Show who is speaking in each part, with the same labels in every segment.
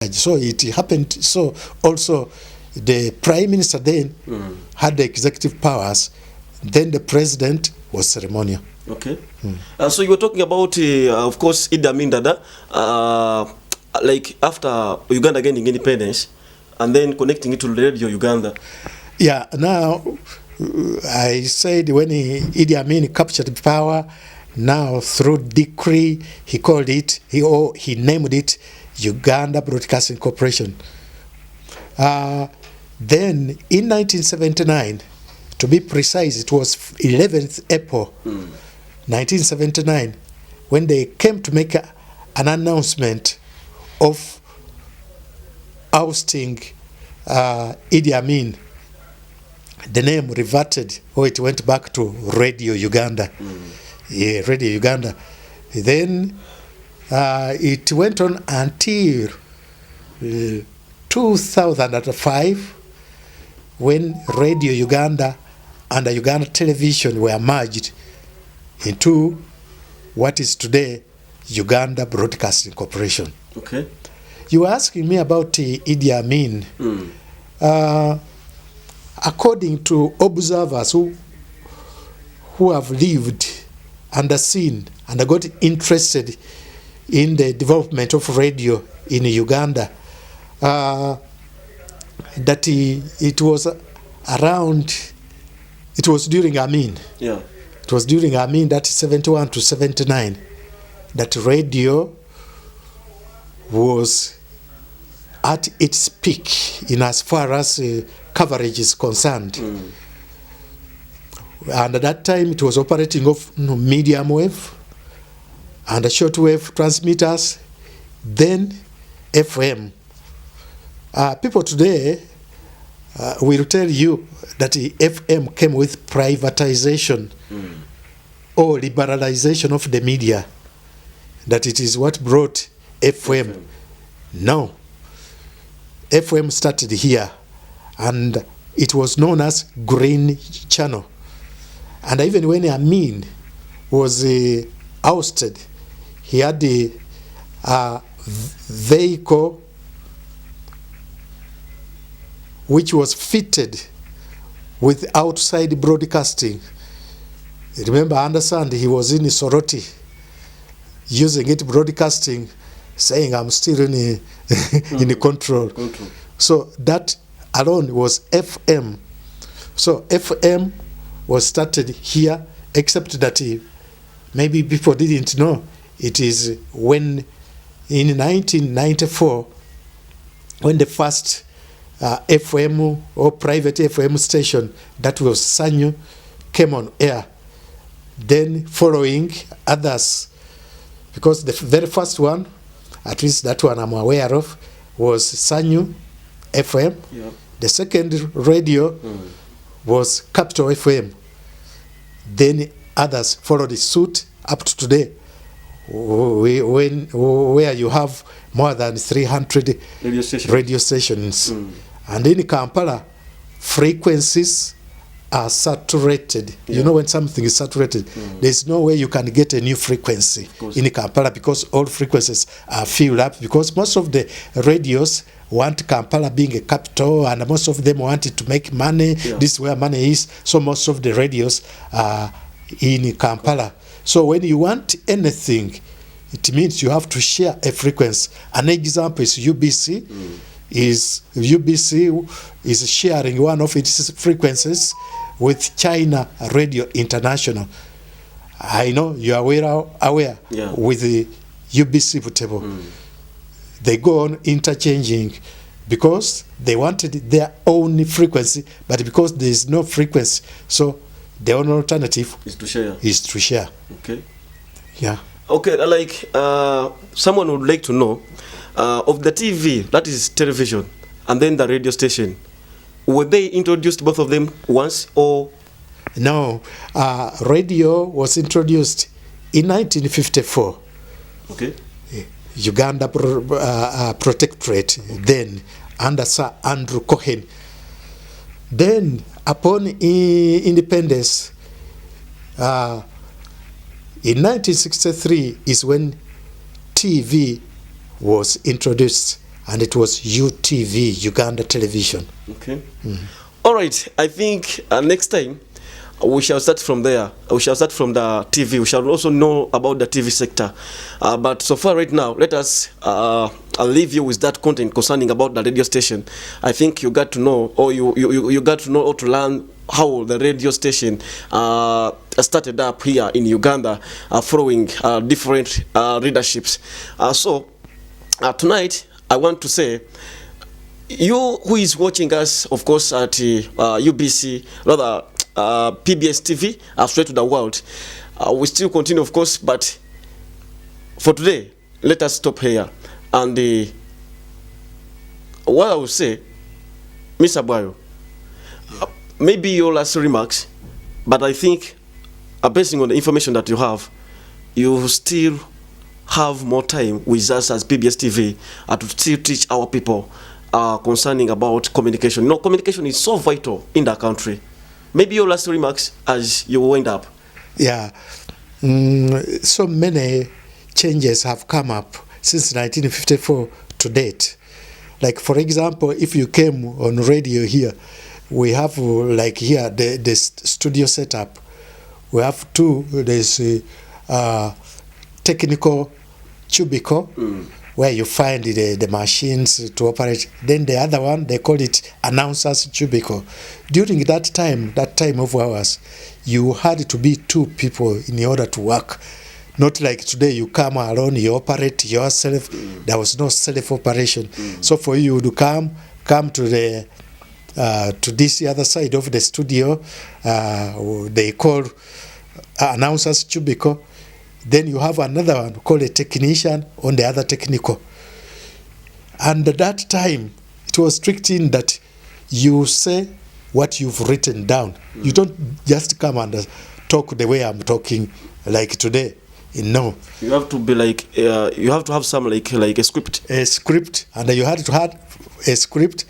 Speaker 1: So it happened. So also the prime minister then had the executive powers. Then the president was ceremonial.
Speaker 2: Okay. So you were talking about, of course, Idi Amin Dada, like after Uganda gaining independence, and then connecting it to Radio Uganda.
Speaker 1: Yeah. Now, I said when Idi Amin captured power, now through decree he called it, he named it Uganda Broadcasting Corporation. Then in 1979, to be precise, it was 11th April 1979, when they came to make an announcement of ousting Idi Amin. The name reverted, or it went back to Radio Uganda. Yeah, Radio Uganda. Then it went on until 2005, when Radio Uganda and Uganda Television were merged into what is today Uganda Broadcasting Corporation.
Speaker 2: Okay.
Speaker 1: You were asking me about Idi Amin. According to observers who have lived and seen and got interested in the development of radio in Uganda, that it was during Amin.
Speaker 2: Yeah.
Speaker 1: It was during Amin, that 71 to 79, that radio was at its peak in as far as coverage is concerned. And at that time it was operating off medium wave and shortwave transmitters, then FM. People today will tell you that the FM came with privatization or liberalization of the media, that it is what brought FM. No. FM started here, and it was known as Green Channel. And even when Amin was ousted, he had the vehicle which was fitted with outside broadcasting. Remember, I understand he was in Soroti using it broadcasting, saying I'm still in control. So that alone was FM. So FM was started here, except that maybe people didn't know. It is when in 1994, when the first FM or private FM station, that was Sanyu, came on air. Then following others, because the very first one, at least that one I'm aware of, was Sanyu FM.
Speaker 2: Yeah.
Speaker 1: The second radio was Capital FM. Then others followed suit up to today, where you have more than 300 radio stations. And in Kampala, frequencies are saturated. Yeah. You know, when something is saturated, there's no way you can get a new frequency in Kampala, because all frequencies are filled up, because most of the radios want Kampala being a capital, and most of them wanted to make money. Yeah. This is where money is. So most of the radios are in Kampala. So when you want anything, it means you have to share a frequency. An example is UBC. UBC is sharing one of its frequencies with China Radio International. I know you are aware
Speaker 2: yeah.
Speaker 1: with the UBC portable. They go on interchanging because they wanted their own frequency, but because there is no frequency, so the only alternative
Speaker 2: is to share. Okay.
Speaker 1: Yeah.
Speaker 2: Okay, like someone would like to know of the TV, that is television, and then the radio station, were they introduced both of them once, or?
Speaker 1: No, radio was introduced in 1954.
Speaker 2: Okay.
Speaker 1: Uganda Protectorate, then under Sir Andrew Cohen. Then upon independence, in 1963 is when TV was introduced, and it was UTV, Uganda Television.
Speaker 2: Okay. All right. I think next time we shall start from there. We shall start from the TV. We shall also know about the TV sector. But so far right now, let us I'll leave you with that content concerning about the radio station. I think you got to know, or you got to know or to learn how the radio station started up here in Uganda, following different readerships. So tonight, I want to say, you who is watching us, of course, at UBC, rather PBS TV, straight to the world, we still continue, of course, but for today, let us stop here. And what I will say, Mr. Bwayo, maybe your last remarks, but I think, based on the information that you have, you still have more time with us as PBS TV to still teach our people concerning about communication. You know, communication is so vital in the country. Maybe your last remarks as you wind up.
Speaker 1: Yeah, so many changes have come up since 1954 to date. Like, for example, if you came on radio here, we have like here the studio setup. We have two. There's technical cubicle where you find the machines to operate. Then the other one, they call it announcer's cubicle. During that time of ours, you had to be two people in order to work. Not like today, you come alone, you operate yourself. There was no self-operation. So for you to come to the to this other side of the studio, they call announcer's cubicle. Then you have another one called a technician on the other technical. And at that time, it was strict in that you say what you've written down. You don't just come and talk the way I'm talking like today. No.
Speaker 2: You have to be like, you have to have some like a script.
Speaker 1: A script, and you had to have a script,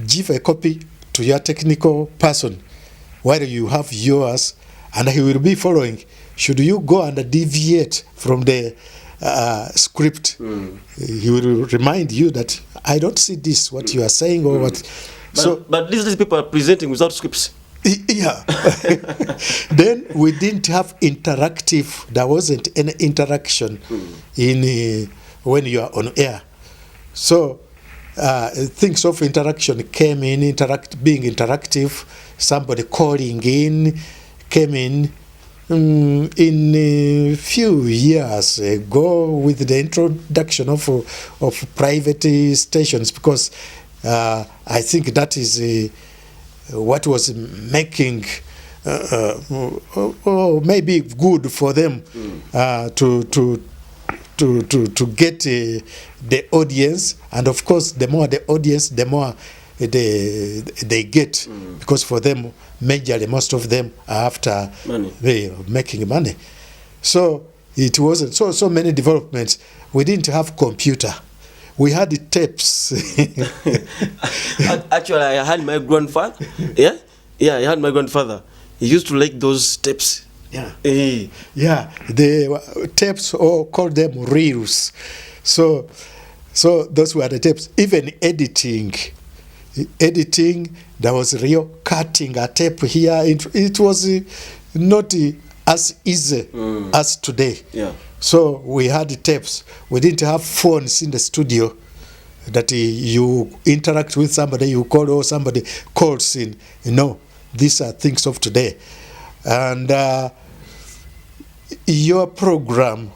Speaker 1: give a copy to your technical person while you have yours, and he will be following. Should you go and deviate from the script, he will remind you that I don't see this, what you are saying, or what.
Speaker 2: But these people are presenting without scripts.
Speaker 1: Yeah. Then we didn't have interactive. There wasn't any interaction in when you are on air. So things of interaction came in. Being interactive. Somebody calling in came in a few years ago with the introduction of private stations, because I think that is what was making maybe good for them to get the audience, and of course the more the audience, the more they get, because for them majorly most of them are after money. Making money. So it wasn't so many developments. We didn't have computer. We had the tapes.
Speaker 2: Actually, I had my grandfather. I had my grandfather. He used to like those tapes.
Speaker 1: Yeah. The tapes, or call them reels. So those were the tapes. Even editing, there was real cutting a tape here. It was not as easy as today. Yeah. So we had the tapes. We didn't have phones in the studio that you interact with somebody, you call, or somebody calls in. No, these are things of today. And your program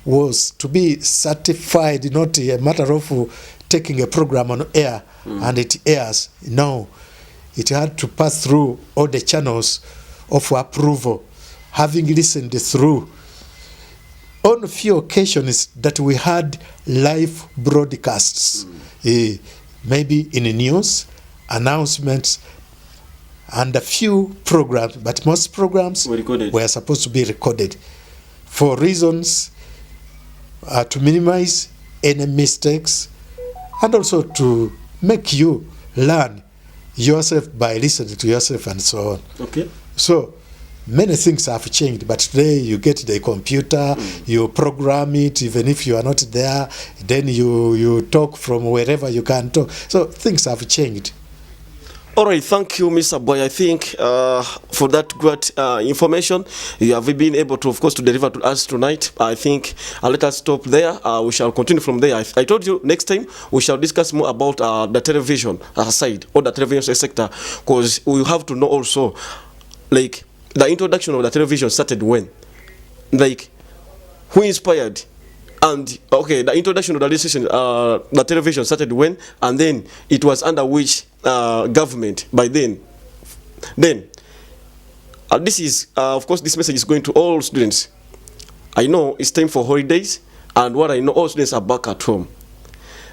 Speaker 1: was to be certified, not a matter of taking a program on air and it airs. No, it had to pass through all the channels of approval, having listened through. On a few occasions that we had live broadcasts, maybe in the news, announcements, and a few programs, but most programs were supposed to be recorded for reasons to minimize any mistakes, and also to make you learn yourself by listening to yourself and so on.
Speaker 2: Okay.
Speaker 1: So many things have changed, but today you get the computer, you program it, even if you are not there, then you talk from wherever you can talk. So things have changed.
Speaker 2: All right, thank you, Mr. Bwayo. I think for that great information you have been able to, of course, to deliver to us tonight. I think let us stop there. We shall continue from there. I told you next time we shall discuss more about the television side or the television sector, because we have to know also, like, the introduction of the television started when, like, who inspired. And okay, the introduction of the television started when, and then it was under which government by then. Then this is of course, this message is going to all students. I know it's time for holidays, and what I know, all students are back at home.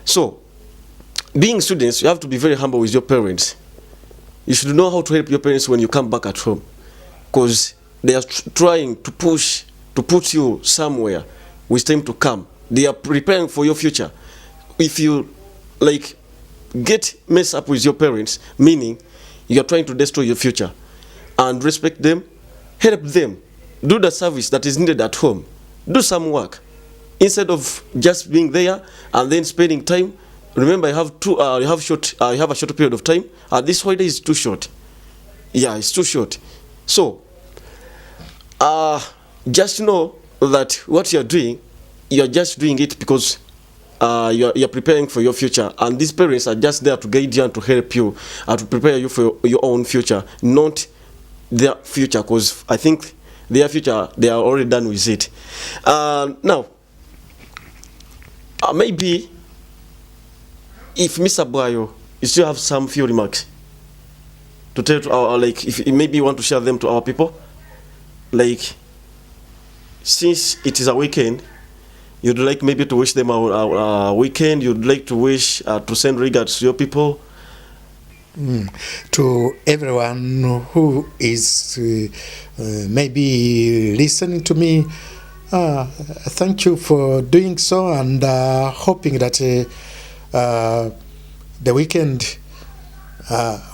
Speaker 2: So, being students, you have to be very humble with your parents. You should know how to help your parents when you come back at home, because they are trying to push to put you somewhere with time to come. They are preparing for your future. If you, like, get messed up with your parents, meaning you are trying to destroy your future. And respect them, help them, do the service that is needed at home, do some work instead of just being there and then spending time. Remember, you have a short period of time. This holiday is too short. Yeah, it's too short. So just know that what you're doing, you're just doing it because you're preparing for your future, and these parents are just there to guide you and to help you and to prepare you for your own future, not their future, because I think their future, they are already done with it. Now, maybe if Mr. Bwayo, you still have some few remarks to tell to our, like, if maybe you want to share them to our people, like, since it is a weekend, you'd like maybe to wish them a weekend, you'd like to wish to send regards to your people?
Speaker 1: To everyone who is maybe listening to me, thank you for doing so, and hoping that the weekend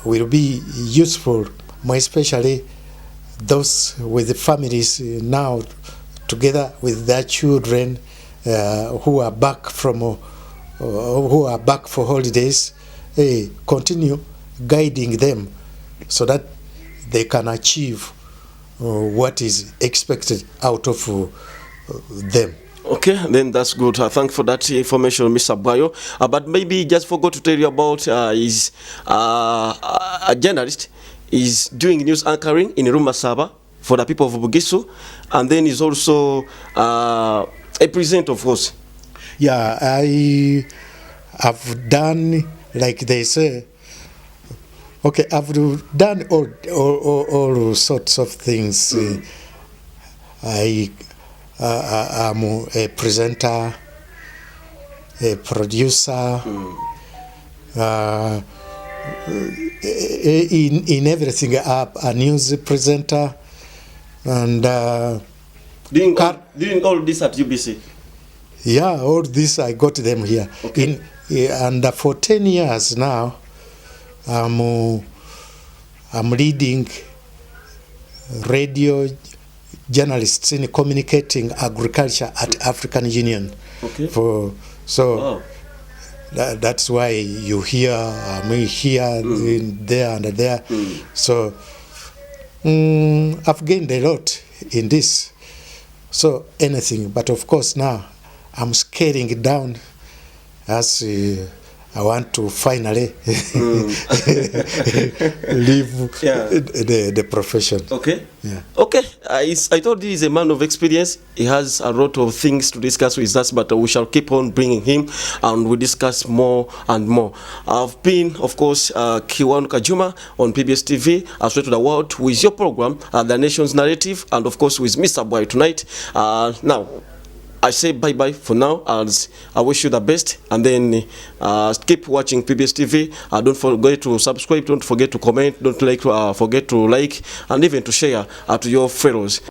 Speaker 1: will be useful, more especially those with the families now together with their children who are back for holidays. Continue guiding them so that they can achieve what is expected out of them.
Speaker 2: Okay, then that's good. Thank you for that information, Mr. Bwayo. But maybe just forgot to tell you about is a journalist. Is doing news anchoring in Rumasaba for the people of Bugisu, and then is also a presenter, of course.
Speaker 1: Yeah, I have done, like they say, okay, I've done all sorts of things. I am a presenter, a producer, in everything, a news presenter, and
Speaker 2: doing all this at UBC.
Speaker 1: Yeah, all this I got them here. Okay. And for 10 years now, I'm leading radio journalists in communicating agriculture at African Union. Okay. Wow. That's why you hear me here, there and there. So I've gained a lot in this. So anything, but of course now I'm scaling it down as I want to finally leave the profession.
Speaker 2: Okay.
Speaker 1: Yeah.
Speaker 2: Okay. I told you he's a man of experience. He has a lot of things to discuss with us, but we shall keep on bringing him, and we discuss more and more. I've been, of course, Kiwanu Kajuma on PBS TV, Straight to the World, with your program, The Nation's Narrative, and of course with Mr. Bwayo tonight. Now, I say bye-bye for now, as I wish you the best, and then keep watching PBS TV. Don't forget to subscribe, don't forget to comment, don't forget to like, and even to share to your fellows.